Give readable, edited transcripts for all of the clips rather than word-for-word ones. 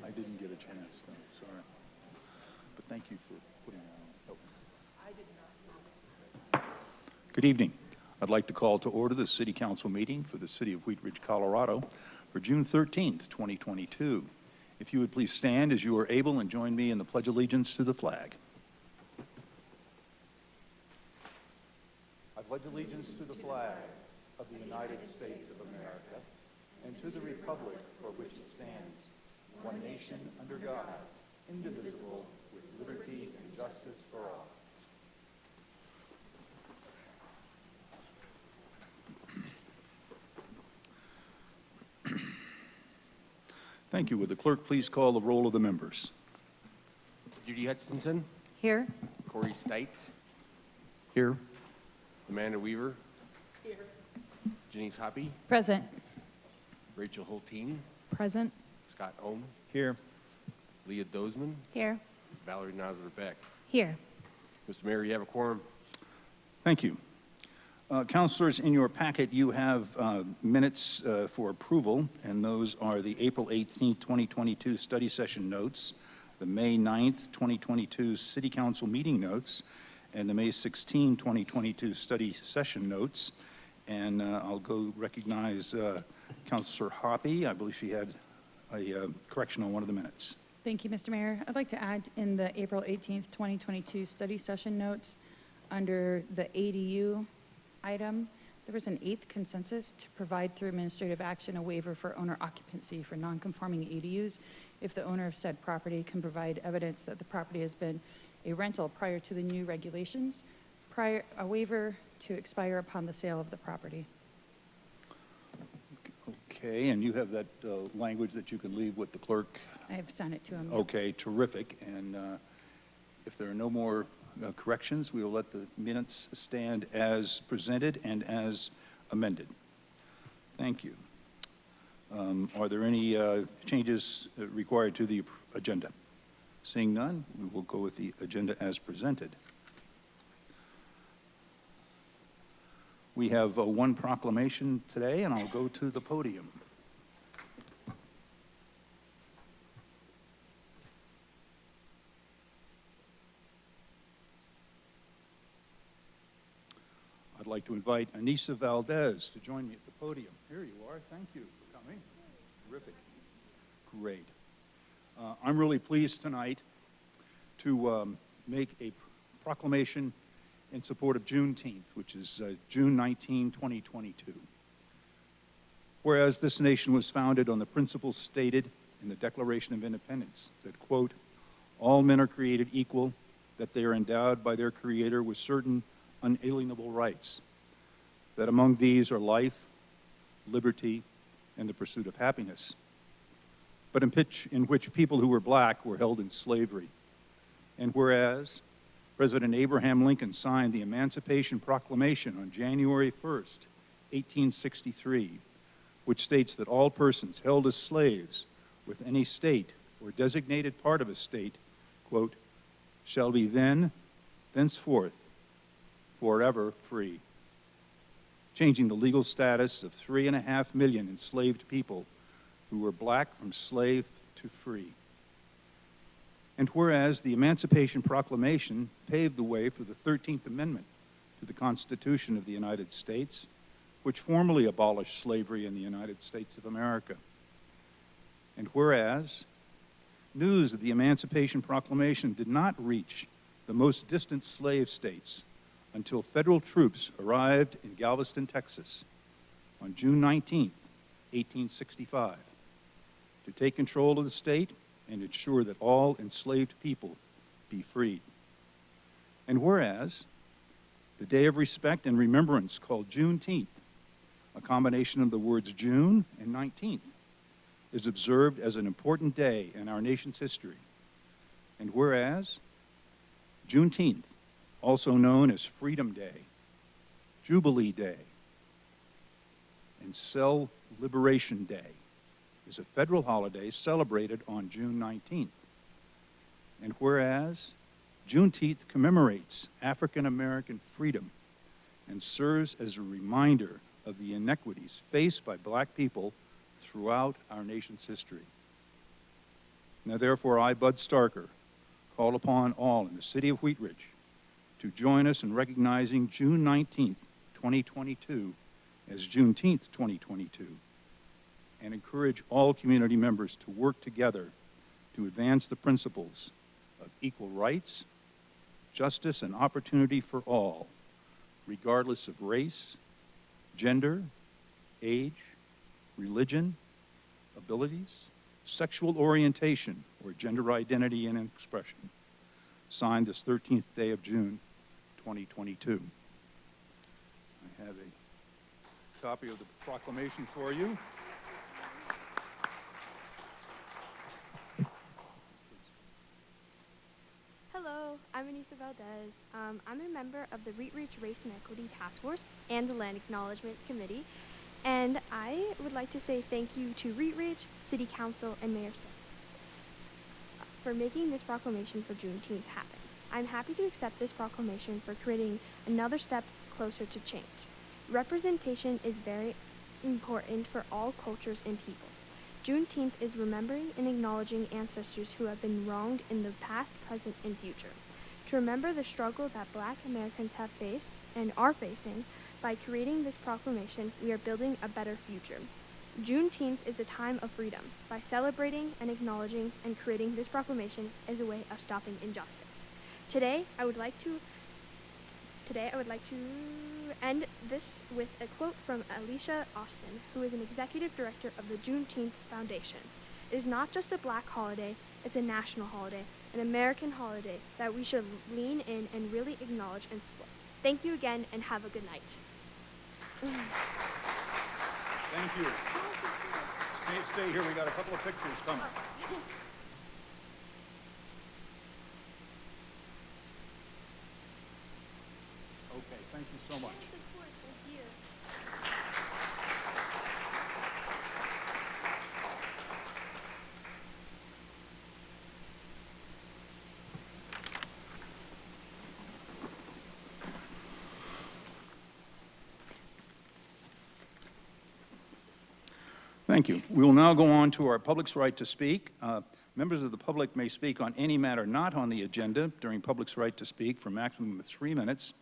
I didn't get a chance, no, sorry. But thank you for putting that on. Good evening. I'd like to call to order the City Council meeting for the City of Wheat Ridge, Colorado for June 13th, 2022. If you would please stand as you are able and join me in the Pledge of Allegiance to the flag. I pledge allegiance to the flag of the United States of America and to the republic for which it stands, one nation under God, indivisible, with liberty and justice for all. Thank you. Would the clerk please call the roll of the members? Judy Hutchinson, Here. Corey Stite, Here. Amanda Weaver, here. Janice Hoppy, Present. Rachel Hulteen, Present. Scott Ohm, Here. Leah Dozeman, Here. Valerie Nosler-Beck. Here. Mr. Mayor, you have a quorum. Thank you. Councilors, in your packet, you have minutes for approval, and those are the April 18th, 2022 study session notes, the May 9th, 2022 City Council meeting notes, and the May 16, 2022 study session notes. And I'll go recognize Councilor Hoppy. I believe she had a correction on one of the minutes. Thank you, Mr. Mayor. I'd like to add in the April 18th, 2022 study session notes under the ADU item, there was an 8th consensus to provide through administrative action a waiver for owner occupancy for non-conforming ADUs if the owner of said property can provide evidence that the property has been a rental prior to the new regulations, a waiver to expire upon the sale of the property. Okay, and you have that language that you can leave with the clerk. I have sent it to him. Okay, terrific. And if there are no more corrections, we will let the minutes stand as presented and as amended. Thank you. Are there any changes required to the agenda? Seeing none, we will go with the agenda as presented. We have one proclamation today, and I'll go to the podium. I'd like to invite Anissa Valdez to join me at the podium. Here you are. Thank you for coming. Terrific. Great. I'm really pleased tonight to make a proclamation in support of Juneteenth, which is June 19, 2022. Whereas this nation was founded on the principles stated in the Declaration of Independence that, quote, all men are created equal, that they are endowed by their Creator with certain unalienable rights, that among these are life, liberty, and the pursuit of happiness, but in which people who were black were held in slavery. And whereas President Abraham Lincoln signed the Emancipation Proclamation on January 1st, 1863, which states that all persons held as slaves with any state or designated part of a state, quote, shall be thenceforth, forever free, changing the legal status of 3.5 million enslaved people who were black from slave to free. And whereas the Emancipation Proclamation paved the way for the 13th Amendment to the Constitution of the United States, which formally abolished slavery in the United States of America. And whereas news of the Emancipation Proclamation did not reach the most distant slave states until federal troops arrived in Galveston, Texas on June 19, 1865, to take control of the state and ensure that all enslaved people be freed. And whereas the Day of Respect and Remembrance, called Juneteenth, a combination of the words June and 19th, is observed as an important day in our nation's history. And whereas Juneteenth, also known as Freedom Day, Jubilee Day, and Cell Liberation Day, is a federal holiday celebrated on June 19th. And whereas Juneteenth commemorates African American freedom and serves as a reminder of the inequities faced by black people throughout our nation's history. Now therefore, I, Bud Starker, call upon all in the city of Wheat Ridge to join us in recognizing June 19th, 2022 as Juneteenth 2022, and encourage all community members to work together to advance the principles of equal rights, justice, and opportunity for all, regardless of race, gender, age, religion, abilities, sexual orientation, or gender identity and expression. Signed this 13th day of June, 2022. I have a copy of the proclamation for you. Hello, I'm Anissa Valdez. I'm a member of the Wheat Ridge Race and Equity Task Force and the Land Acknowledgement Committee, and I would like to say thank you to Wheat Ridge, City Council, and Mayor Smith for making this proclamation for Juneteenth happen. I'm happy to accept this proclamation for creating another step closer to change. Representation is very important for all cultures and people. Juneteenth is remembering and acknowledging ancestors who have been wronged in the past, present, and future. To remember the struggle that Black Americans have faced and are facing, by creating this proclamation, we are building a better future. Juneteenth is a time of freedom. By celebrating and acknowledging and creating this proclamation as a way of stopping injustice. Today, I would like to end this with a quote from Alicia Austin, who is an executive director of the Juneteenth Foundation. It is not just a Black holiday, it's a national holiday, an American holiday that we should lean in and really acknowledge and support. Thank you again, and have a good night. Thank you. Stay here. We got a couple of pictures coming. Okay, thank you so much. Yes, of course. Thank you. Thank you. We will now go on to our public's right to speak. Members of the public may speak on any matter not on the agenda during public's right to speak for a maximum of 3 minutes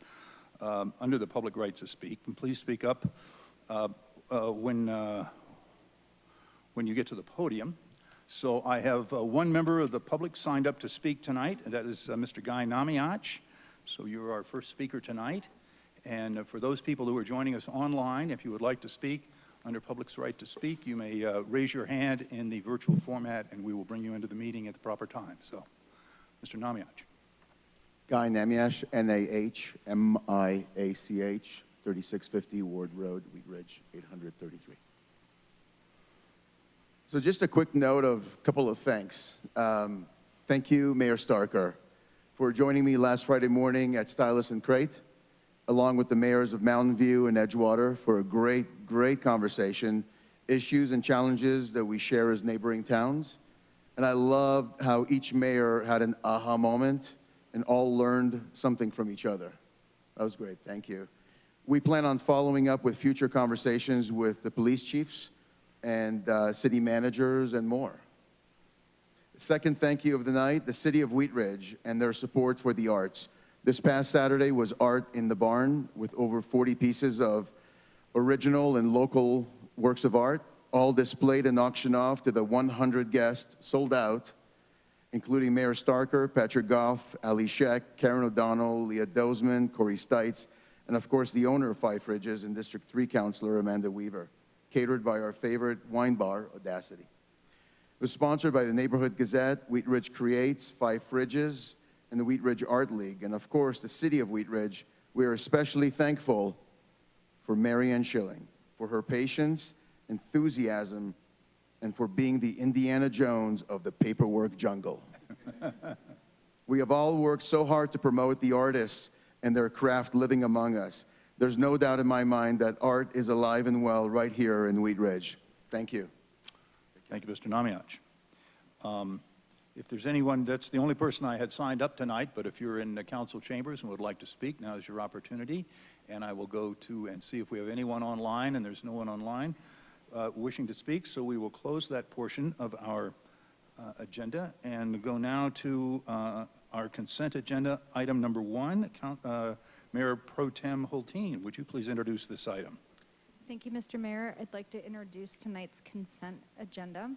under the public right to speak. And please speak up when you get to the podium. So I have one member of the public signed up to speak tonight, and that is Mr. Guy Namiach. So you're our first speaker tonight. And for those people who are joining us online, if you would like to speak under public's right to speak, you may raise your hand in the virtual format, and we will bring you into the meeting at the proper time. So, Mr. Namiach. Guy Namiach, N-A-H-M-I-A-C-H, 3650 Ward Road, Wheat Ridge, 833. So just a quick note of a couple of thanks. Thank you, Mayor Starker, for joining me last Friday morning at Stylus and Crate, along with the mayors of Mountain View and Edgewater, for a great conversation, issues and challenges that we share as neighboring towns. And I loved how each mayor had an aha moment and all learned something from each other. That was great, thank you. We plan on following up with future conversations with the police chiefs and city managers and more. Second thank you of the night, the city of Wheat Ridge and their support for the arts. This past Saturday was Art in the Barn with over 40 pieces of original and local works of art, all displayed and auctioned off to the 100 guests, sold out, including Mayor Starker, Patrick Goff, Ali Sheck, Karen O'Donnell, Leah Dozman, Corey Stites, and of course the owner of Five Fridges and District 3 Councilor Amanda Weaver, catered by our favorite wine bar, Audacity. It was sponsored by the Neighborhood Gazette, Wheat Ridge Creates, Five Fridges, and the Wheat Ridge Art League, and of course the city of Wheat Ridge. We are especially thankful for Marianne Schilling, for her patience, enthusiasm, and for being the Indiana Jones of the paperwork jungle. We have all worked so hard to promote the artists and their craft living among us. There's no doubt in my mind that art is alive and well right here in Wheat Ridge. Thank you. Thank you, Mr. Namiach. If there's anyone, that's the only person I had signed up tonight, but if you're in the council chambers and would like to speak, now is your opportunity. And I will go to and see if we have anyone online, and there's no one online wishing to speak, so we will close that portion of our agenda and go now to our consent agenda, item number 1. Mayor Pro Tem Hulteen, would you please introduce this item? Thank you, Mr. Mayor. I'd like to introduce tonight's consent agenda.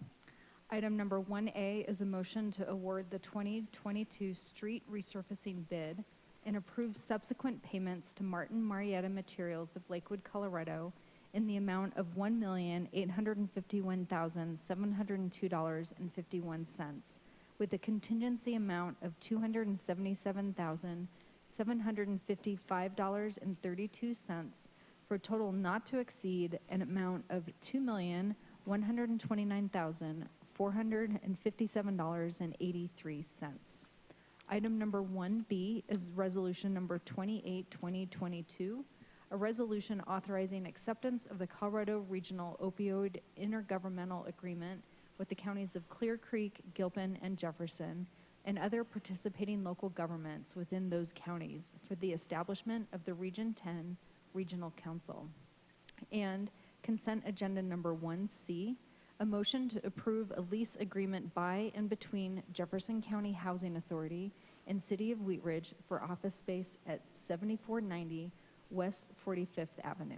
Item number 1A is a motion to award the 2022 street resurfacing bid and approve subsequent payments to Martin Marietta Materials of Lakewood, Colorado in the amount of $1,851,702.51, with a contingency amount of $277,755.32 for a total not to exceed an amount of $2,129,457.83. Item number 1B is resolution number 28, 2022, a resolution authorizing acceptance of the Colorado Regional Opioid Intergovernmental Agreement with the counties of Clear Creek, Gilpin, and Jefferson, and other participating local governments within those counties for the establishment of the Region 10 Regional Council. And consent agenda number 1C, a motion to approve a lease agreement by and between Jefferson County Housing Authority and City of Wheat Ridge for office space at 7490 West 45th Avenue.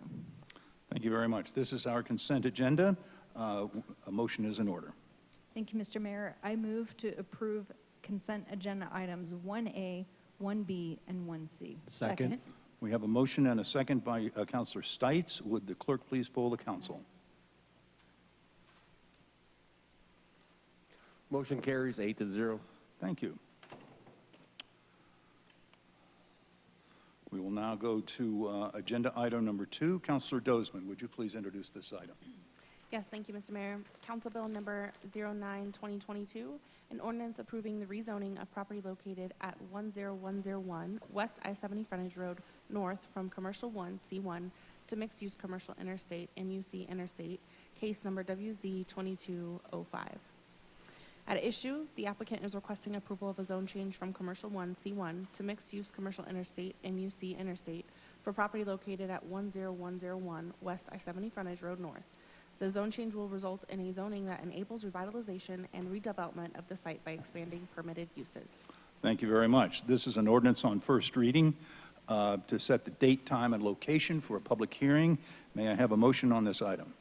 Thank you very much. This is our consent agenda. A motion is in order. Thank you, Mr. Mayor. I move to approve consent agenda items 1A, 1B, and 1C. Second. We have a motion and a second by Councilor Stites. Would the clerk please poll the council? Motion carries 8-0. Thank you. We will now go to agenda item number 2. Councilor Dozeman, would you please introduce this item? Yes, thank you, Mr. Mayor. Council Bill number 09-2022, an ordinance approving the rezoning of property located at 10101 West I-70 Frontage Road North from Commercial 1, C1, to mixed-use commercial interstate, MUC interstate, case number WZ2205. At issue, the applicant is requesting approval of a zone change from Commercial 1, C1 to mixed-use commercial interstate, MUC interstate, for property located at 10101 West I-70 Frontage Road North. The zone change will result in a zoning that enables revitalization and redevelopment of the site by expanding permitted uses. Thank you very much. This is an ordinance on first reading to set the date, time, and location for a public hearing. May I have a motion on this item?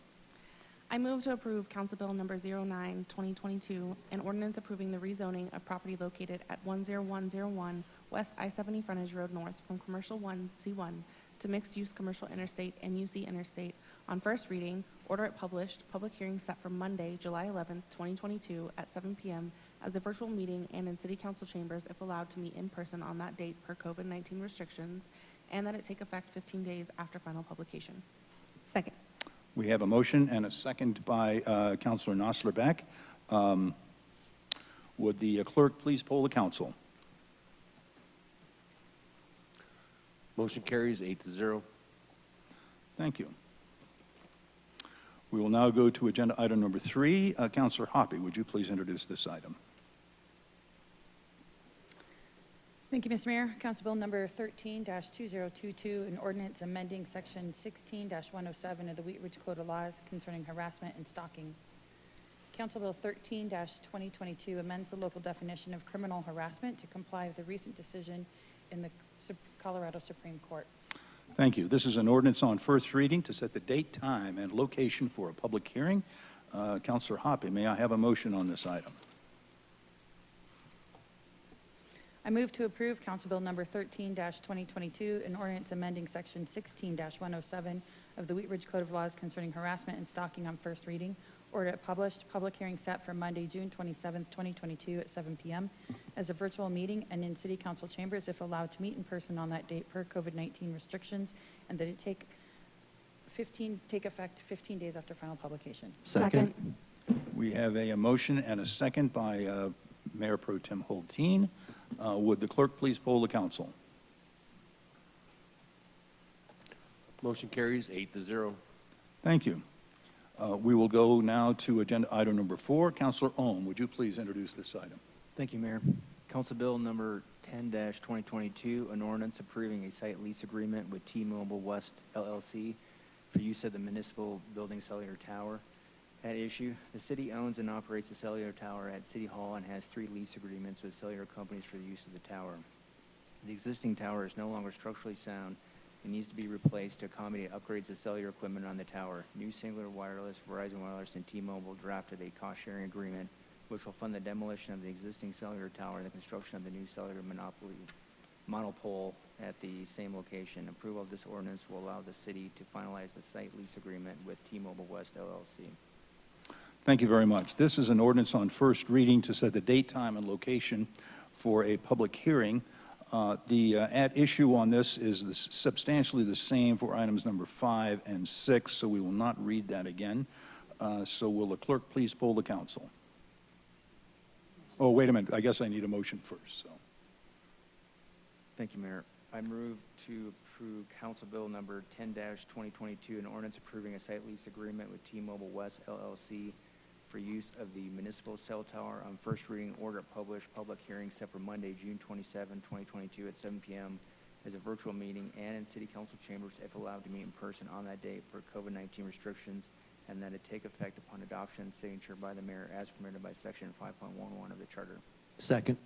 I move to approve Council Bill number 09-2022, an ordinance approving the rezoning of property located at 10101 West I-70 Frontage Road North from Commercial 1, C1 to mixed-use commercial interstate, MUC interstate, on first reading, order it published, public hearing set for Monday, July 11th, 2022 at 7 p.m. as a virtual meeting and in City Council chambers if allowed to meet in person on that date per COVID-19 restrictions, and that it take effect 15 days after final publication. Second. We have a motion and a second by Councilor Nosler-Beck. Would the clerk please poll the council? Motion carries 8-0. Thank you. We will now go to agenda item number 3. Councilor Hoppe, would you please introduce this item? Thank you, Mr. Mayor. Council Bill number 13-2022, an ordinance amending section 16-107 of the Wheat Ridge Code of Laws concerning harassment and stalking. Council Bill 13-2022 amends the local definition of criminal harassment to comply with a recent decision in the Colorado Supreme Court. Thank you. This is an ordinance on first reading to set the date, time, and location for a public hearing. Councilor Hoppe, may I have a motion on this item? I move to approve Council Bill number 13-2022, an ordinance amending section 16-107 of the Wheat Ridge Code of Laws concerning harassment and stalking on first reading. Order it published, public hearing set for Monday, June 27th, 2022 at 7 p.m. as a virtual meeting and in City Council chambers if allowed to meet in person on that date per COVID-19 restrictions, and that it take effect 15 days after final publication. Second. We have a motion and a second by Mayor Pro Tem Hulteen. Would the clerk please poll the council? Motion carries 8-0. Thank you. We will go now to agenda item number 4. Councilor Ohm, would you please introduce this item? Thank you, Mayor. Council Bill number 10-2022, an ordinance approving a site lease agreement with T-Mobile West LLC for use of the municipal building cellular tower At issue, the city owns and operates a cellular tower at City Hall and has 3 lease agreements with cellular companies for the use of the tower. The existing tower is no longer structurally sound and needs to be replaced to accommodate upgrades of cellular equipment on the tower. New Singular Wireless, Verizon Wireless, and T-Mobile drafted a cost-sharing agreement which will fund the demolition of the existing cellular tower and the construction of the new cellular monopole at the same location. Approval of this ordinance will allow the city to finalize the site lease agreement with T-Mobile West LLC. Thank you very much. This is an ordinance on first reading to set the date, time, and location for a public hearing. The at issue on this is substantially the same for items number 5 and 6, so we will not read that again. So will the clerk please poll the council? Oh, wait a minute. I guess I need a motion first, so. Thank you, Mayor. I move to approve Council Bill number 10-2022, an ordinance approving a site lease agreement with T-Mobile West LLC for use of the municipal cell tower on first reading, order published, public hearing set for Monday, June 27, 2022 at 7 p.m. as a virtual meeting and in city council chambers if allowed to meet in person on that date per COVID-19 restrictions, and that it take effect upon adoption and signature by the mayor as permitted by section 5.11 of the charter. Second.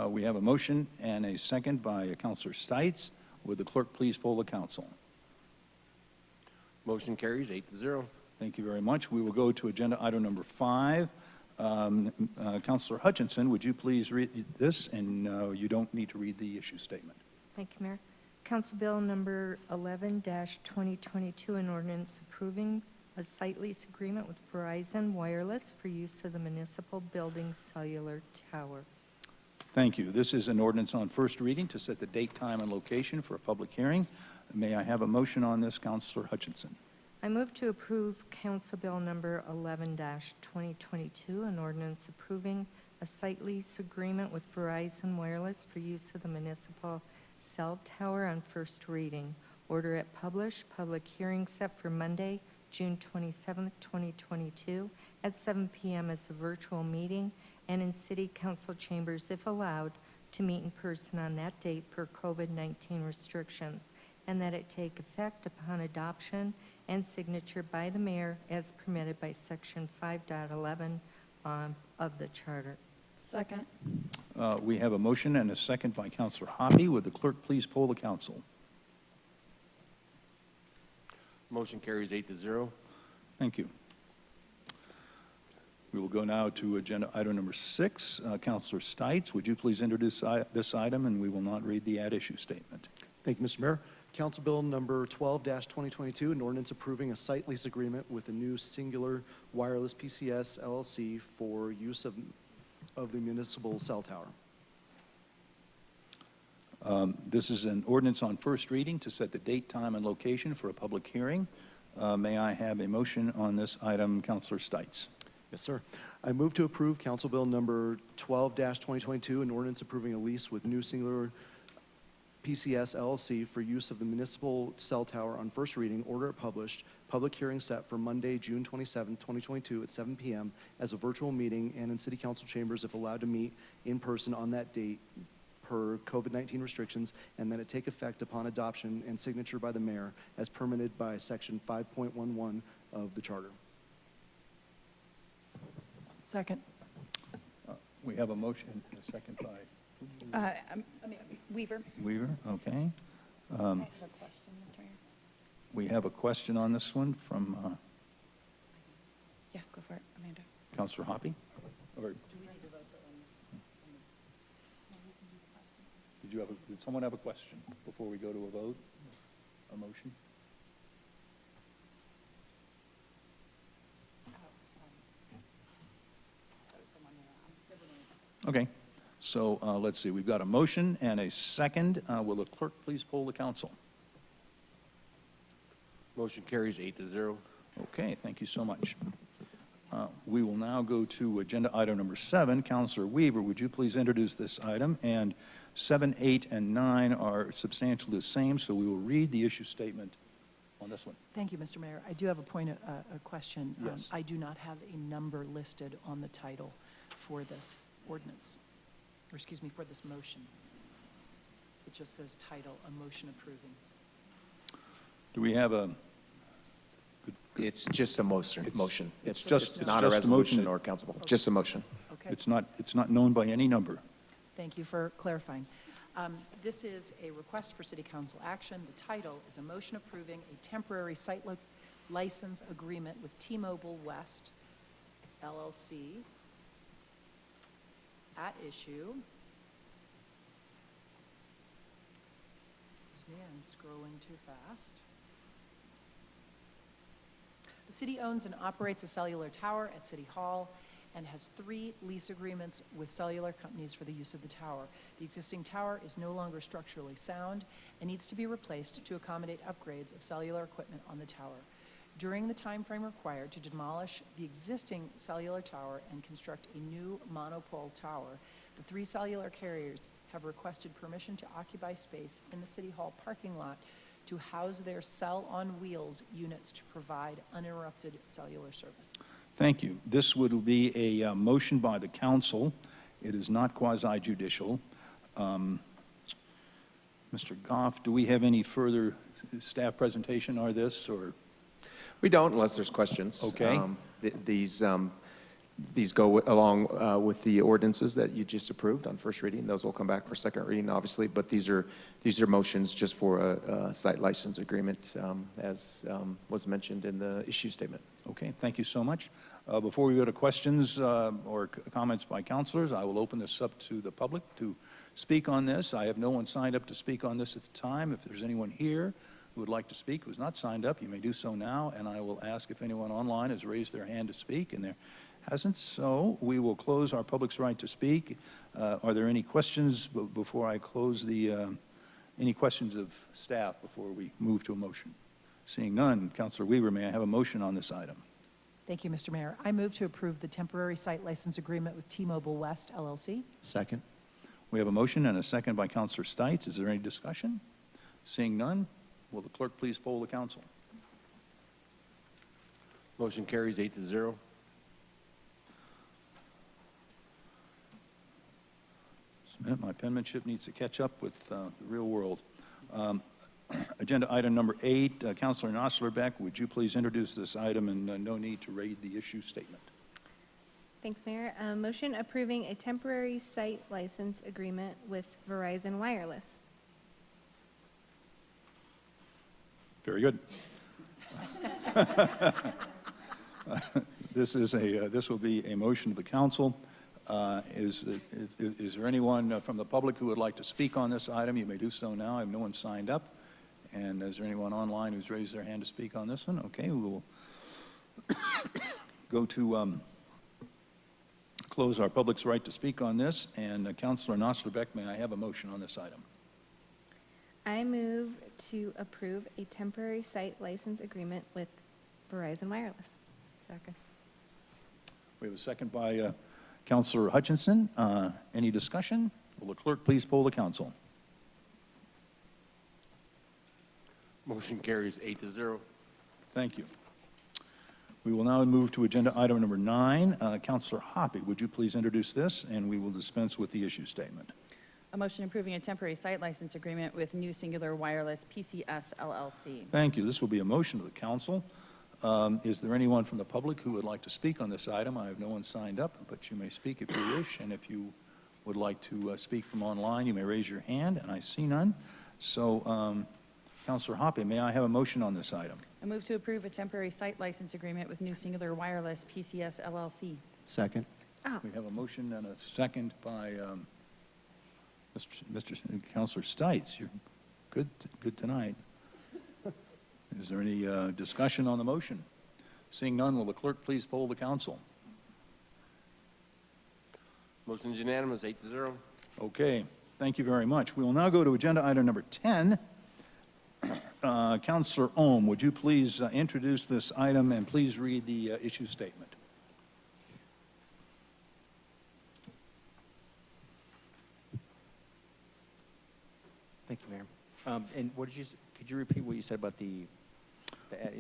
We have a motion and a second by Councilor Stites. Would the clerk please poll the council? Motion carries 8-0. Thank you very much. We will go to agenda item number 5. Councilor Hutchinson, would you please read this? And you don't need to read the issue statement. Thank you, Mayor. Council Bill number 11-2022, an ordinance approving a site lease agreement with Verizon Wireless for use of the municipal building cellular tower. Thank you. This is an ordinance on first reading to set the date, time, and location for a public hearing. May I have a motion on this, Councilor Hutchinson? I move to approve Council Bill number 11-2022, an ordinance approving a site lease agreement with Verizon Wireless for use of the municipal cell tower on first reading. Order it published, public hearing set for Monday, June 27, 2022, at 7 p.m. as a virtual meeting and in city council chambers, if allowed, to meet in person on that date per COVID-19 restrictions, and that it take effect upon adoption and signature by the mayor as permitted by section 5.11 of the charter. Second. We have a motion and a second by Councilor Hoppe. Would the clerk please poll the council? Motion carries 8-0. Thank you. We will go now to agenda item number 6. Councilor Stites, would you please introduce this item, and we will not read the at-issue statement. Thank you, Mr. Mayor. Council Bill number 12-2022, an ordinance approving a site lease agreement with a new Singular Wireless PCS LLC for use of the municipal cell tower. This is an ordinance on first reading to set the date, time, and location for a public hearing. May I have a motion on this item, Councilor Stites? Yes, sir. I move to approve Council Bill number 12-2022, an ordinance approving a lease with New Singular PCS LLC for use of the municipal cell tower on first reading, order it published, public hearing set for Monday, June 27, 2022 at 7 p.m. as a virtual meeting and in city council chambers if allowed to meet in person on that date per COVID-19 restrictions, and that it take effect upon adoption and signature by the mayor as permitted by section 5.11 of the charter. Second. We have a motion and a second by Weaver. Weaver. Okay. I have a question, Mr. Mayor. We have a question on this one from Yeah, go for it, Amanda. Councilor Hoppe. Or did someone have a question before we go to a vote? A motion? Okay. So let's see. We've got a motion and a second. Will the clerk please poll the council? Motion carries 8-0. Okay, thank you so much. We will now go to agenda item number 7. Councilor Weaver, would you please introduce this item? And 7, 8, and 9 are substantially the same, so we will read the issue statement on this one. Thank you, Mr. Mayor. I do have a question. Yes. I do not have a number listed on the title for this ordinance, or excuse me, for this motion. It just says title, a motion approving. Do we have a It's just a motion. it's It's not a just a motion. resolution or council vote, just a motion. Okay. It's not known by any number. Thank you for clarifying. This is a request for city council action. The title is a motion approving a temporary site license agreement with T-Mobile West LLC at issue. Excuse me, I'm scrolling too fast. The city owns and operates a cellular tower at City Hall and has 3 lease agreements with cellular companies for the use of the tower. The existing tower is no longer structurally sound and needs to be replaced to accommodate upgrades of cellular equipment on the tower. During the time frame required to demolish the existing cellular tower and construct a new monopole tower, the 3 cellular carriers have requested permission to occupy space in the City Hall parking lot to house their cell-on-wheels units to provide uninterrupted cellular service. Thank you. This would be a motion by the council. It is not quasi-judicial. Mr. Goff, do we have any further staff presentation on this, or? We don't unless there's questions. Okay. These go along with the ordinances that you just approved on first reading. Those will come back for second reading, obviously, but these are motions just for a site license agreement, as was mentioned in the issue statement. Okay, thank you so much. Before we go to questions or comments by councilors, I will open this up to the public to speak on this. I have no one signed up to speak on this at the time. If there's anyone here who would like to speak who is not signed up, you may do so now, and I will ask if anyone online has raised their hand to speak, and there hasn't. So we will close our public's right to speak. Are there any questions before I close any questions of staff before we move to a motion? Seeing none, Councilor Weaver, may I have a motion on this item? Thank you, Mr. Mayor. I move to approve the temporary site license agreement with T-Mobile West LLC. Second. We have a motion and a second by Councilor Stites. Is there any discussion? Seeing none, will the clerk please poll the council? Motion carries 8-0. Just a minute, my penmanship needs to catch up with the real world. Agenda item number 8, Councilor Noslerbeck, would you please introduce this item, and no need to read the issue statement. Thanks, Mayor. Motion approving a temporary site license agreement with Verizon Wireless. Very good. This will be a motion of the council. Is there anyone from the public who would like to speak on this item? You may do so now. I have no one signed up. And is there anyone online who's raised their hand to speak on this one? Okay, we will go to close our public's right to speak on this. And Councilor Noslerbeck, may I have a motion on this item? I move to approve a temporary site license agreement with Verizon Wireless. Second. We have a second by Councilor Hutchinson. Any discussion? Will the clerk please poll the council? Motion carries 8-0. Thank you. We will now move to agenda item number 9. Councilor Hoppe, would you please introduce this, and we will dispense with the issue statement. A motion approving a temporary site license agreement with New Singular Wireless PCS LLC. Thank you. This will be a motion to the council. Is there anyone from the public who would like to speak on this item? I have no one signed up, but you may speak if you wish, and if you would like to speak from online, you may raise your hand, and I see none. So, Councilor Hoppe, may I have a motion on this item? I move to approve a temporary site license agreement with New Singular Wireless PCS LLC. Second. We have a motion and a second by Mr. Councilor Stites. You're good tonight. Is there any discussion on the motion? Seeing none, will the clerk please poll the council? Motion is unanimous, 8-0. Okay, thank you very much. We will now go to agenda item number 10. Councilor Ohm, would you please introduce this item and please read the issue statement? Thank you, Mayor. And what did could you repeat what you said about the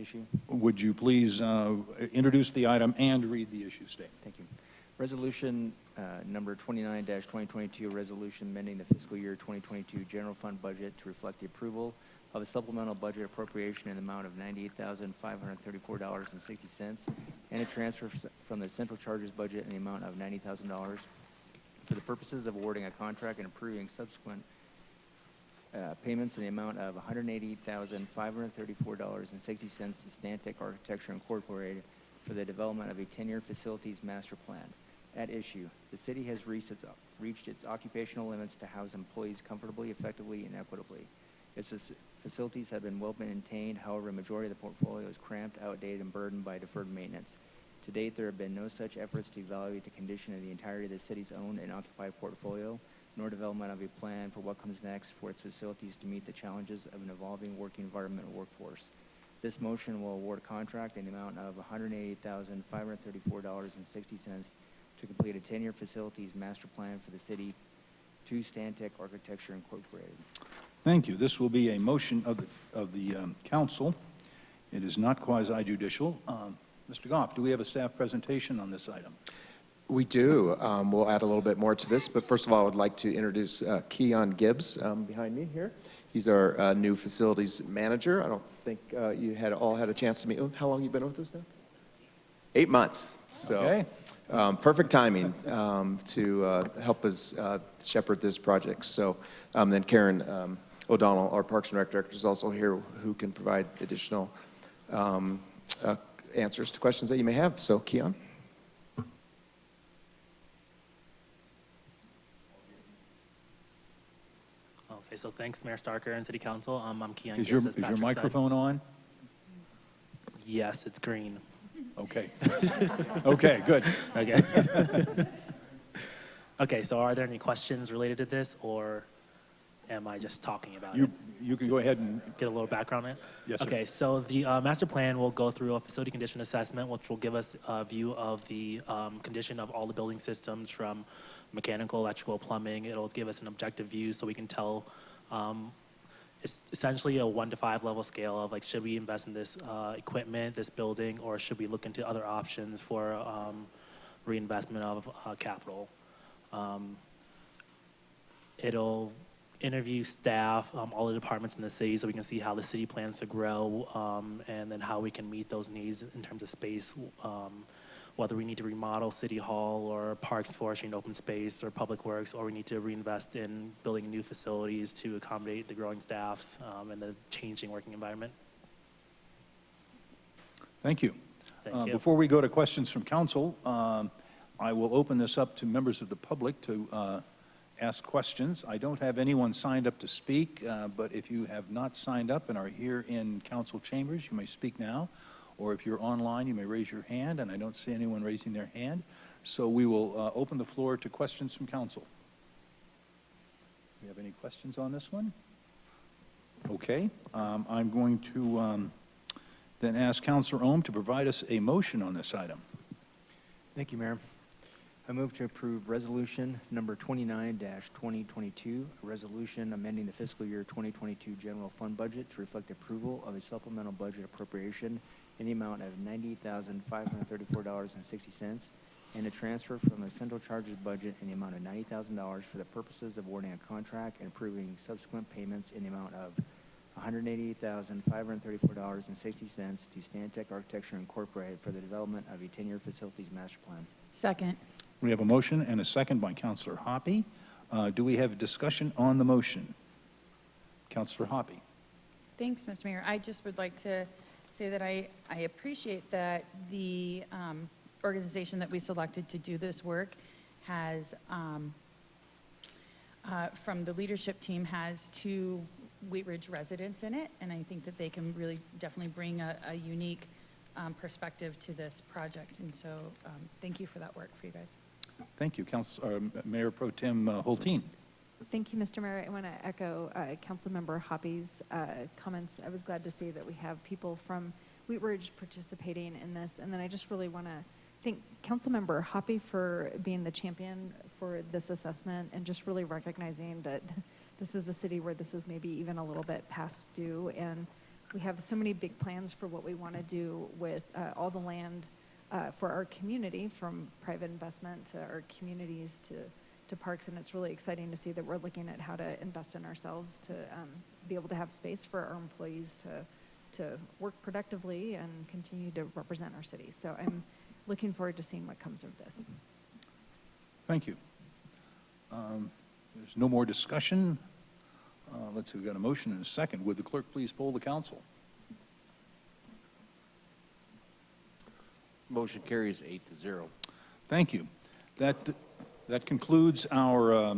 issue? Would you please introduce the item and read the issue statement? Thank you. Resolution number 29-2022, a resolution amending the fiscal year 2022 general fund budget to reflect the approval of a supplemental budget appropriation in the amount of $98,534.60, and a transfer from the central charges budget in the amount of $90,000 for the purposes of awarding a contract and approving subsequent payments in the amount of $180,534.60 to Stantec Architecture Incorporated for the development of a 10-year facilities master plan. At issue, the city has reached its occupational limits to house employees comfortably, effectively, and equitably. Its facilities have been well maintained. However, a majority of the portfolio is cramped, outdated, and burdened by deferred maintenance. To date, there have been no such efforts to evaluate the condition of the entirety of the city's owned and occupied portfolio, nor development of a plan for what comes next for its facilities to meet the challenges of an evolving working environment and workforce. This motion will award a contract in the amount of $188,534.60 to complete a 10-year facilities master plan for the city to Stantec Architecture Incorporated. Thank you. This will be a motion of the council. It is not quasi-judicial. Mr. Goff, do we have a staff presentation on this item? We do. We'll add a little bit more to this, but first of all, I would like to introduce Keon Gibbs behind me here. He's our new facilities manager. I don't think you all had a chance to meet him. How long have you been with us now? 8 months. So, Okay. Perfect timing to help us shepherd this project. So then Karen O'Donnell, our Parks and Rec Director, is also here, who can provide additional answers to questions that you may have. So, Keon. Okay, so thanks, Mayor Starker and City Council. I'm Keon Is Gibbs, your as Patrick said. microphone on? Yes, it's green. Okay. Okay, good. Okay. Okay, so are there any questions related to this, or am I just talking about it? You can go ahead and Get a little background on it? Yes, sir. Okay, so the master plan will go through a facility condition assessment, which will give us a view of the condition of all the building systems, from mechanical, electrical, plumbing. It'll give us an objective view so we can tell, it's essentially a 1 to 5 level scale of, like, should we invest in this equipment, this building, or should we look into other options for reinvestment of capital. It'll interview staff, all the departments in the city, so we can see how the city plans to grow, and then how we can meet those needs in terms of space, whether we need to remodel City Hall or Parks, Forestry, and Open Space, or Public Works, or we need to reinvest in building new facilities to accommodate the growing staffs and the changing working environment. Thank you. Thank you. Before we go to questions from council, I will open this up to members of the public to ask questions. I don't have anyone signed up to speak, but if you have not signed up and are here in council chambers, you may speak now. Or if you're online, you may raise your hand, and I don't see anyone raising their hand. So we will open the floor to questions from council. Do you have any questions on this one? Okay. I'm going to then ask Councilor Ohm to provide us a motion on this item. Thank you, Mayor. I move to approve resolution number 29-2022, a resolution amending the fiscal year 2022 general fund budget to reflect approval of a supplemental budget appropriation in the amount of $98,534.60, and a transfer from the central charges budget in the amount of $90,000 for the purposes of awarding a contract and approving subsequent payments in the amount of $188,534.60 to Stantec Architecture Incorporated for the development of a 10-year facilities master plan. Second. We have a motion and a second by Councilor Hoppe. Do we have discussion on the motion? Councilor Hoppe. Thanks, Mr. Mayor. I just would like to say that I appreciate that the organization that we selected to do this work has, from the leadership team, has 2 Wheat Ridge residents in it, and I think that they can really definitely bring a unique perspective to this project. And so thank you for that work for you guys. Thank you. Mayor Pro Tem Hulteen. Thank you, Mr. Mayor. I want to echo Councilmember Hoppe's comments. I was glad to see that we have people from Wheat Ridge participating in this. And then I just really want to thank Councilmember Hoppe for being the champion for this assessment, and just really recognizing that this is a city where this is maybe even a little bit past due. And we have so many big plans for what we want to do with all the land for our community, from private investment to our communities to parks, and it's really exciting to see that we're looking at how to invest in ourselves to be able to have space for our employees to work productively and continue to represent our city. So I'm looking forward to seeing what comes of this. Thank you. There's no more discussion. Let's see, we've got a motion and a second. Would the clerk please poll the council? Motion carries 8-0. Thank you. That concludes our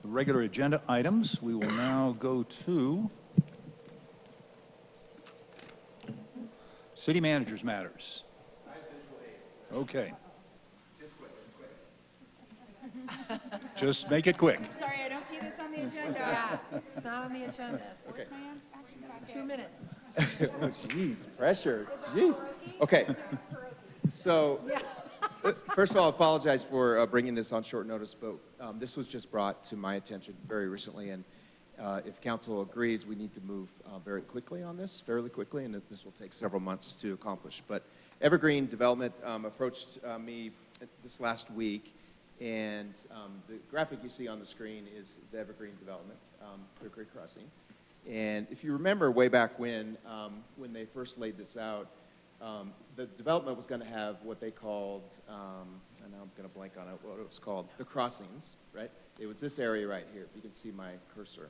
regular agenda items. We will now go to city managers matters. Okay. Just make it quick. Sorry, I don't see this on the agenda. Yeah, it's not on the agenda. Where's my action packet? 2 minutes. Jeez, pressure, jeez. Okay, so, first of all, I apologize for bringing this on short notice, but this was just brought to my attention very recently, and if council agrees, we need to move very quickly on this, fairly quickly, and this will take several months to accomplish. But Evergreen Development approached me this last week, and the graphic you see on the screen is the Evergreen Development, Clear Creek Crossing. And if you remember way back when they first laid this out, the development was going to have what they called, and now I'm going to blank on it, what it was called, the crossings, right? It was this area right here, if you can see my cursor.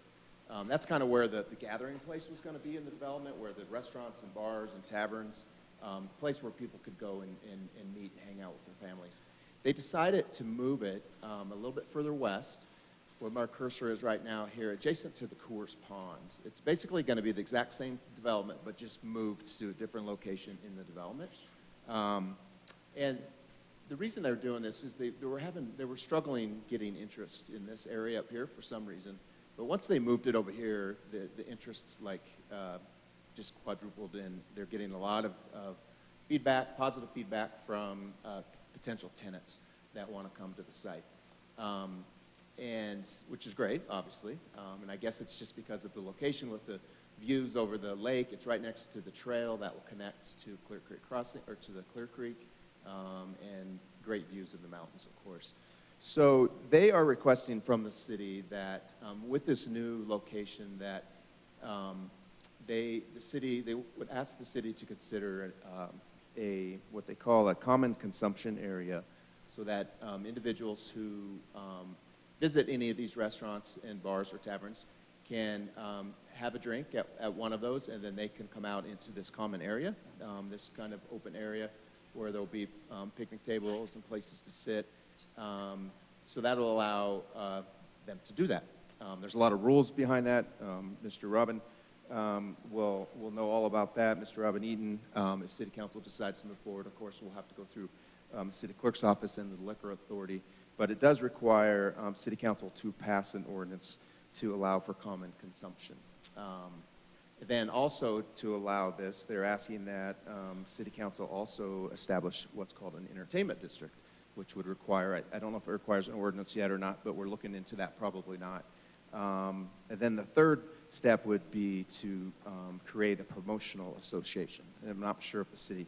That's kind of where the gathering place was going to be in the development, where the restaurants and bars and taverns, place where people could go and meet and hang out with their families. They decided to move it a little bit further west, where my cursor is right now here, adjacent to the Coors Pond. It's basically going to be the exact same development, but just moved to a different location in the development. And the reason they're doing this is they were struggling getting interest in this area up here for some reason. But once they moved it over here, the interest just quadrupled, and they're getting a lot of feedback, positive feedback from potential tenants that want to come to the site. And which is great, obviously. And I guess it's just because of the location with the views over the lake. It's right next to the trail that will connect to Clear Creek Crossing, or to the Clear Creek, and great views of the mountains, of course. So they are requesting from the city that with this new location that they would ask the city to consider what they call a common consumption area, so that individuals who visit any of these restaurants and bars or taverns can have a drink at one of those, and then they can come out into this common area, this kind of open area where there'll be picnic tables and places to sit. So that'll allow them to do that. There's a lot of rules behind that. Mr. Robin will know all about that. Mr. Robin Eaton, if City Council decides to move forward, of course, we'll have to go through City Clerk's office and the Liquor Authority. But it does require City Council to pass an ordinance to allow for common consumption. Then also to allow this, they're asking that City Council also establish what's called an entertainment district, which would require, I don't know if it requires an ordinance yet or not, but we're looking into that, probably not. And then the third step would be to create a promotional association. And I'm not sure if the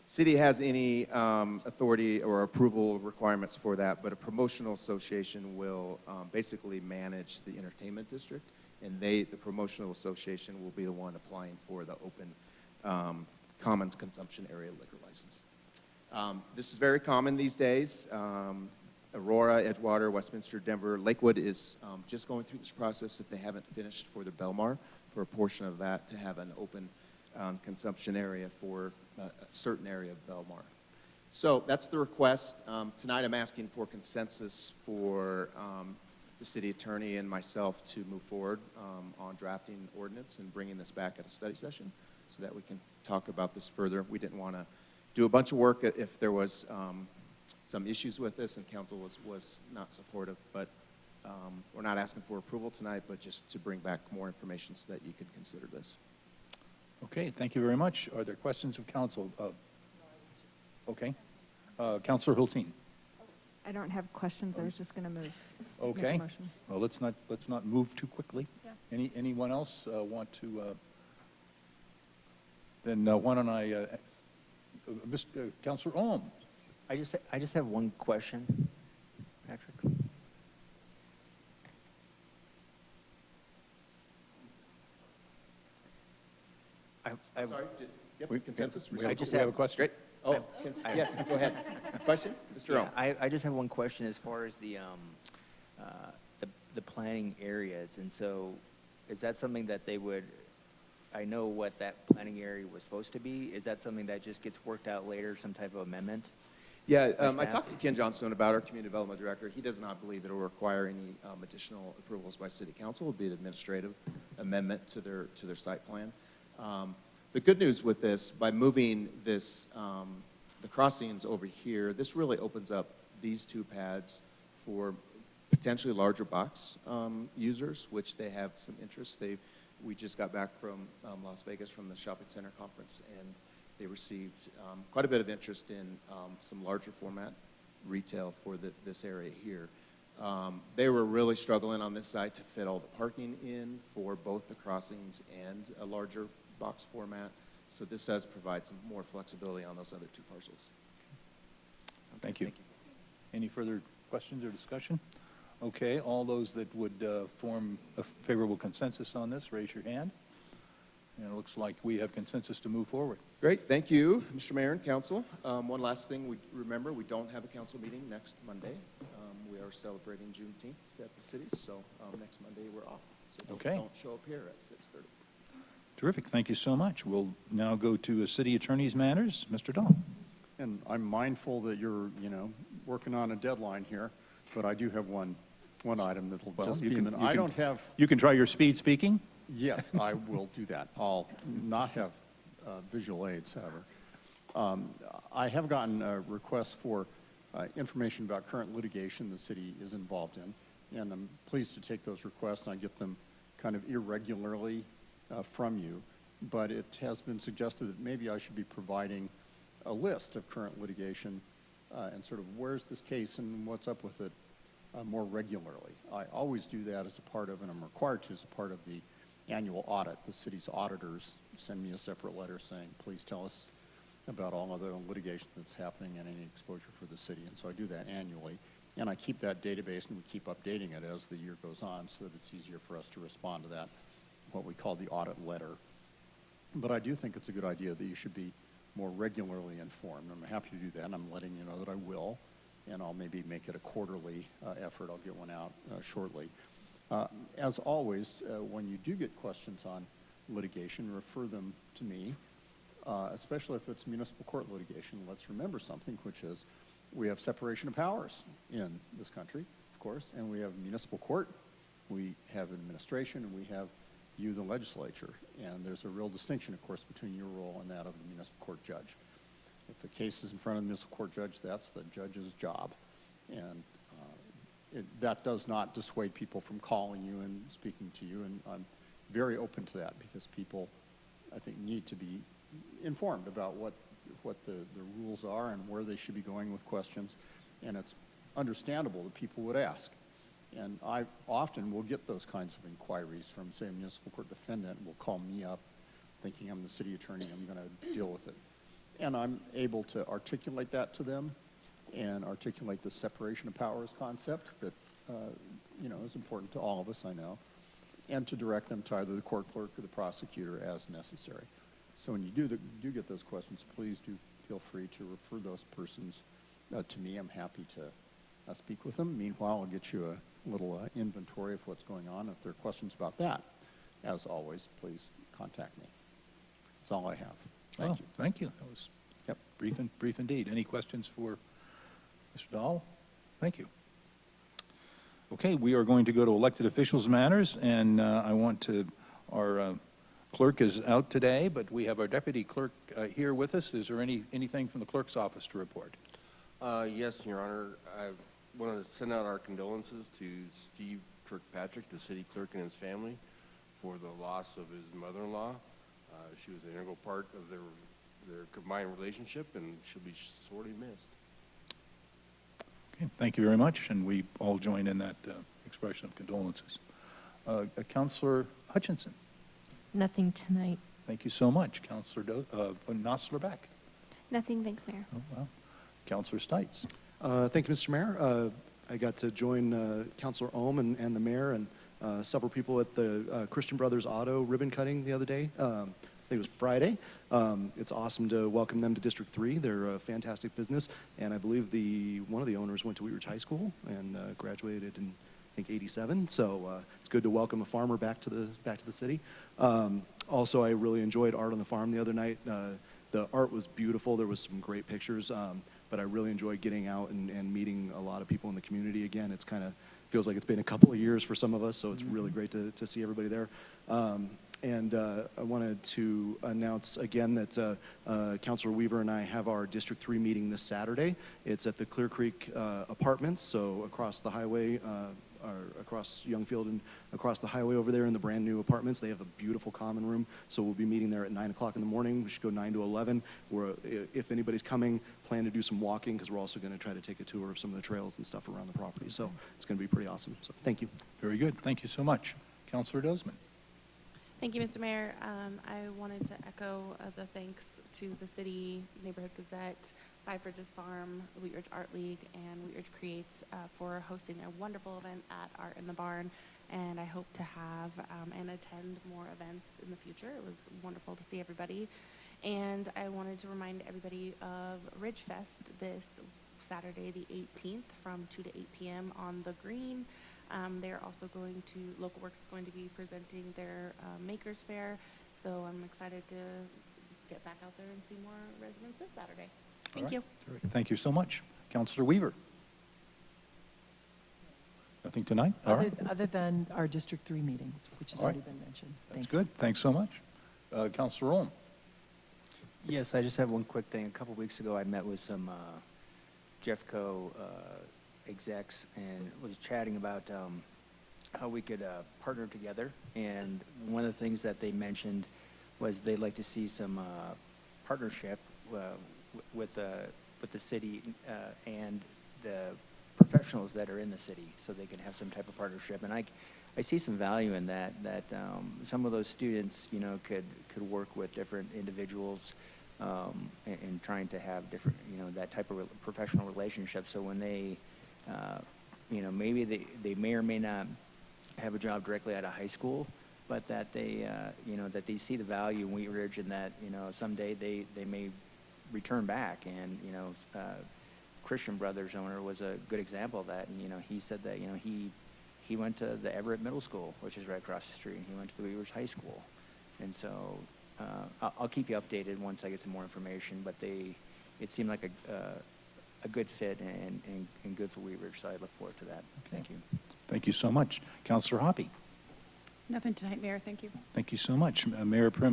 city has any authority or approval requirements for that, but a promotional association will basically manage the entertainment district, and the promotional association will be the one applying for the open commons consumption area liquor license. This is very common these days. Aurora, Edgewater, Westminster, Denver, Lakewood is just going through this process, if they haven't finished for the Belmar, for a portion of that, to have an open consumption area for a certain area of Belmar. So that's the request. Tonight I'm asking for consensus for the city attorney and myself to move forward on drafting ordinance and bringing this back at a study session so that we can talk about this further. We didn't want to do a bunch of work if there was some issues with this and council was not supportive, but we're not asking for approval tonight, but just to bring back more information so that you can consider this. Okay, thank you very much. Are there questions of council? Okay. Councilor Hulteen. I don't have questions. I was just going to move. Make a Okay. motion. Well, let's not move too quickly. Yeah. Anyone else want to? Then why don't I, Councilor Ohm? I just have one question, Patrick. Sorry, yep, We- consensus? we have- I just we have have- a question. Great. Oh, yes, go ahead. Question? Mr. Yeah, Ohm? I just have one question as far as the planning areas. And so is that something that they would, I know what that planning area was supposed to be. Is that something that just gets worked out later, some type of amendment? Yeah, by I staff? talked to Ken Johnstone about our community development director. He does not believe it will require any additional approvals by city council. It would be an administrative amendment to their site plan. The good news with this, by moving this, the crossings over here, this really opens up these two pads for potentially larger box users, which they have some interest. We just got back from Las Vegas from the shopping center conference, and they received quite a bit of interest in some larger format retail for this area here. They were really struggling on this site to fit all the parking in for both the crossings and a larger box format. So this does provide some more flexibility on those other two parcels. Thank you. Any further questions or discussion? Okay, all those that would form a favorable consensus on this, raise your hand. And it looks like we have consensus to move forward. Great, thank you, Mr. Mayor and Council. One last thing, remember, we don't have a council meeting next Monday. We are celebrating Juneteenth at the city, so next Monday we're off. So Okay. don't show up here at 6:30. Terrific, thank you so much. We'll now go to city attorney's matters. Mr. Dahl. And I'm mindful that you're, working on a deadline here, but I do have one item that'll Well, just you be, can- and you I can- don't have, You can try your speed speaking. yes, I will do that. I'll not have visual aids, however. I have gotten a request for information about current litigation the city is involved in, and I'm pleased to take those requests, and I get them kind of irregularly from you, but it has been suggested that maybe I should be providing a list of current litigation and sort of where's this case and what's up with it more regularly. I always do that as a part of, and I'm required to, as a part of the annual audit. The city's auditors send me a separate letter saying, please tell us about all other litigation that's happening and any exposure for the city. And so I do that annually. And I keep that database and we keep updating it as the year goes on so that it's easier for us to respond to that, what we call the audit letter. But I do think it's a good idea that you should be more regularly informed. I'm happy to do that, and I'm letting you know that I will. And I'll maybe make it a quarterly effort. I'll get one out shortly. As always, when you do get questions on litigation, refer them to me, especially if it's municipal court litigation. Let's remember something, which is we have separation of powers in this country, of course, and we have municipal court, we have administration, and we have you, the legislature. And there's a real distinction, of course, between your role and that of the municipal court judge. If a case is in front of the municipal court judge, that's the judge's job. And that does not dissuade people from calling you and speaking to you. And I'm very open to that because people, I think, need to be informed about what the rules are and where they should be going with questions. And it's understandable that people would ask. And I often will get those kinds of inquiries from, say, a municipal court defendant will call me up thinking I'm the city attorney, I'm going to deal with it. And I'm able to articulate that to them and articulate the separation of powers concept that, is important to all of us, I know, and to direct them to either the court clerk or the prosecutor as necessary. So when you do get those questions, please do feel free to refer those persons to me. I'm happy to speak with them. Meanwhile, I'll get you a little inventory of what's going on. If there are questions about that, as always, please contact me. That's all I have. Thank you. Thank you. That was brief indeed. Any questions for Mr. Dahl? Thank you. Okay, we are going to go to elected officials matters, and our clerk is out today, but we have our deputy clerk here with us. Is there anything from the clerk's office to report? Yes, Your Honor. I want to send out our condolences to Steve Kirkpatrick, the city clerk, and his family for the loss of his mother-in-law. She was an integral part of their combined relationship, and she'll be sorely missed. Okay, thank you very much, and we all join in that expression of condolences. Councilor Hutchinson. Nothing tonight. Thank you so much. Councilor Nosler Beck. Nothing, thanks, Mayor. Oh, well. Councilor Stites. Thank you, Mr. Mayor. I got to join Councilor Ohm and the mayor and several people at the Christian Brothers Auto ribbon cutting the other day. think it was Friday. It's awesome to welcome them to District 3. They're a fantastic business, and I believe one of the owners went to Wheat Ridge High School and graduated in, I think, '87. So it's good to welcome a farmer back to the city. Also, I really enjoyed Art on the Farm the other night. The art was beautiful. There was some great pictures, but I really enjoyed getting out and meeting a lot of people in the community again. It's kind of feels like it's been a couple of years for some of us, so it's really great to see everybody there. And I wanted to announce again that Councilor Weaver and I have our District 3 meeting this Saturday. It's at the Clear Creek Apartments, so across the highway, or across Youngfield and across the highway over there in the brand new apartments. They have a beautiful common room, so we'll be meeting there at 9 o'clock in the morning. We should go 9 to 11. If anybody's coming, plan to do some walking, because we're also going to try to take a tour of some of the trails and stuff around the property. So it's going to be pretty awesome. So thank you. Very good. Thank you so much. Councilor Dozman. Thank you, Mr. Mayor. I wanted to echo the thanks to the City Neighborhood Gazette, Five Ridges Farm, Wheat Ridge Art League, and Wheat Ridge Creates for hosting a wonderful event at Art in the Barn. And I hope to have and attend more events in the future. It was wonderful to see everybody. And I wanted to remind everybody of Ridge Fest this Saturday, the 18th, from 2 to 8 p.m. on the Green. They're also going to, Local Works is going to be presenting their Makers Fair. So I'm excited to get back out there and see more residents this Saturday. Thank you. Terrific. Thank you so much. Councilor Weaver. Nothing tonight? All right. Other than our District 3 meeting, which has All right. already been mentioned. That's Thank you. good. Thanks so much. Councilor Ohm. Yes, I just have one quick thing. A couple weeks ago, I met with some Jeffco execs and was chatting about how we could partner together. And one of the things that they mentioned was they'd like to see some partnership with the city and the professionals that are in the city, so they can have some type of partnership. And I see some value in that some of those students, you know, could work with different individuals in trying to have different, you know, that type of professional relationship. So when they, you know, maybe they may or may not have a job directly out of high school, but that they, you know, that they see the value in Wheat Ridge, and that, you know, someday they may return back. And, you know, Christian Brothers owner was a good example of that. And, you know, he said that, you know, he went to the Everett Middle School, which is right across the street, and he went to the Wheat Ridge High School. And so I'll keep you updated once I get some more information, but it seemed like a good fit and good for Wheat Ridge, so I look forward to that. Okay. Thank you. Thank you so much. Councilor Hoppy. Nothing tonight, Mayor. Thank you. Thank you so much. Mayor Pro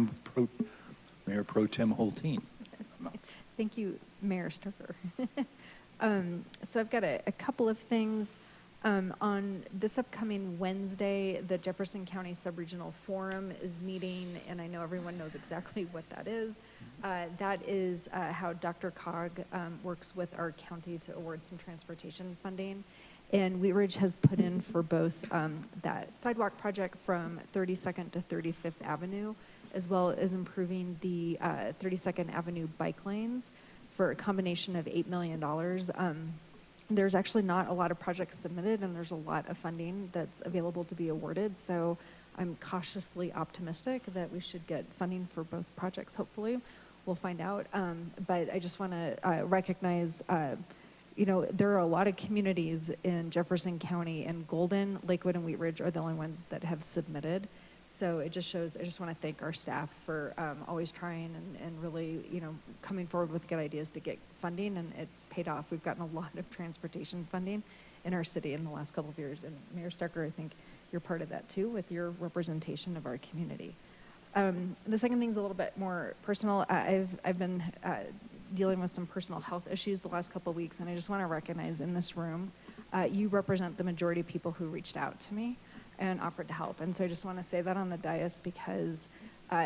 Tem Holteen. Thank you, Mayor Starker. So I've got a couple of things. On this upcoming Wednesday, the Jefferson County Subregional Forum is meeting, and I know everyone knows exactly what that is. That is how DRCOG works with our county to award some transportation funding. And Wheat Ridge has put in for both that sidewalk project from 32nd to 35th Avenue, as well as improving the 32nd Avenue bike lanes for a combination of $8 million. There's actually not a lot of projects submitted, and there's a lot of funding that's available to be awarded. So I'm cautiously optimistic that we should get funding for both projects, hopefully. We'll find out. But I just want to recognize, you know, there are a lot of communities in Jefferson County, and Golden, Lakewood, and Wheat Ridge are the only ones that have submitted. So it just shows, I just want to thank our staff for always trying and really, you know, coming forward with good ideas to get funding, and it's paid off. We've gotten a lot of transportation funding in our city in the last couple of years. And Mayor Starker, I think you're part of that too, with your representation of our community. The second thing's a little bit more personal. I've been dealing with some personal health issues the last couple of weeks, and I just want to recognize in this room, you represent the majority of people who reached out to me and offered to help. And so I just want to say that on the dais, because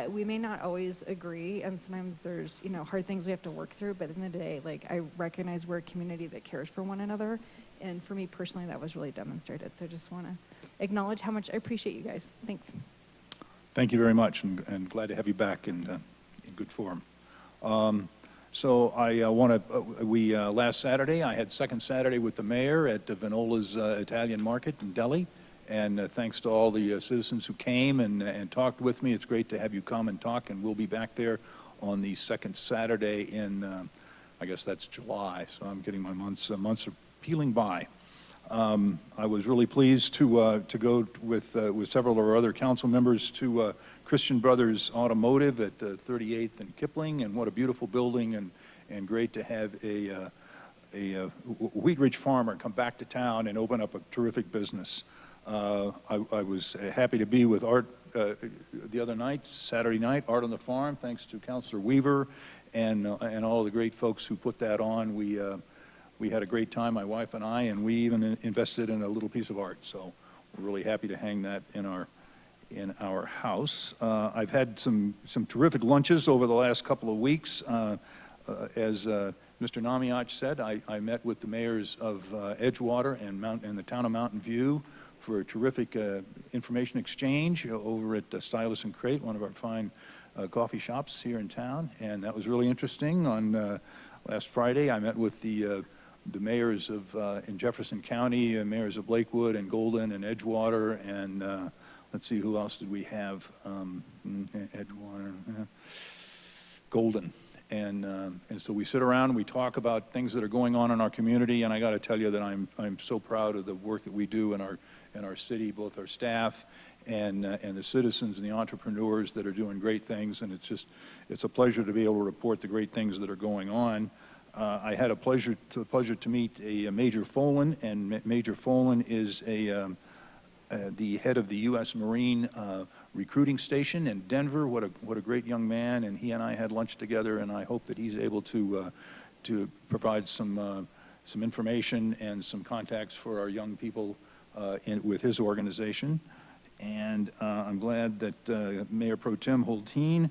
we may not always agree, and sometimes there's, you know, hard things we have to work through, but in the day, like, I recognize we're a community that cares for one another, and for me personally, that was really demonstrated. So I just want to acknowledge how much I appreciate you guys. Thanks. Thank you very much, and glad to have you back in good form. So I want to, last Saturday, I had second Saturday with the mayor at Vinola's Italian Market in Delhi, And thanks to all the citizens who came and talked with me. It's great to have you come and talk, and we'll be back there on the second Saturday in, I guess that's July, so I'm getting my months are peeling by. I was really pleased to go with several of our other council members to Christian Brothers Automotive at 38th and Kipling, and what a beautiful building, and great to have a Wheat Ridge farmer come back to town and open up a terrific business. I was happy to be with Art the other night, Saturday night, Art on the Farm, thanks to Councilor Weaver and all the great folks who put that on. We had a great time, my wife and I, and we even invested in a little piece of art. So we're really happy to hang that in our house. I've had some terrific lunches over the last couple of weeks. As Mr. Namiach said, I met with the mayors of Edgewater and the town of Mountain View for a terrific information exchange over at Stylus and Crate, one of our fine coffee shops here in town, and that was really interesting. On last Friday, I met with the mayors of in Jefferson County, mayors of Lakewood and Golden and Edgewater, and let's see, who else did we have? Edgewater, Golden. And so we sit around and we talk about things that are going on in our community, and I got to tell you that I'm so proud of the work that we do in our city, both our staff and the citizens and the entrepreneurs that are doing great things, and it's a pleasure to be able to report the great things that are going on. I had the pleasure to meet a Major Folan, and Major Folan is the head of the U.S. Marine recruiting station in Denver. What a great young man, and he and I had lunch together, and I hope that he's able to provide some information and some contacts for our young people with his organization. And I'm glad that Mayor Pro Tem Hulteen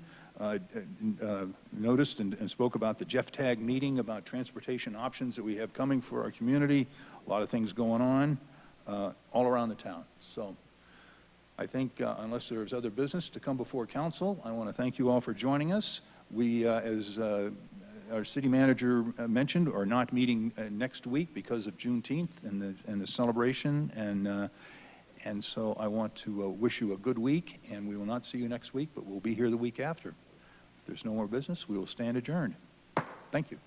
noticed and spoke about the Jeff Tag meeting about transportation options that we have coming for our community. A lot of things going on all around the town. So I think unless there's other business to come before council, I want to thank you all for joining us. We, as our city manager mentioned, are not meeting next week because of Juneteenth and the celebration, and so I want to wish you a good week, and we will not see you next week, but we'll be here the week after. If there's no more business, we will stand adjourned. Thank you.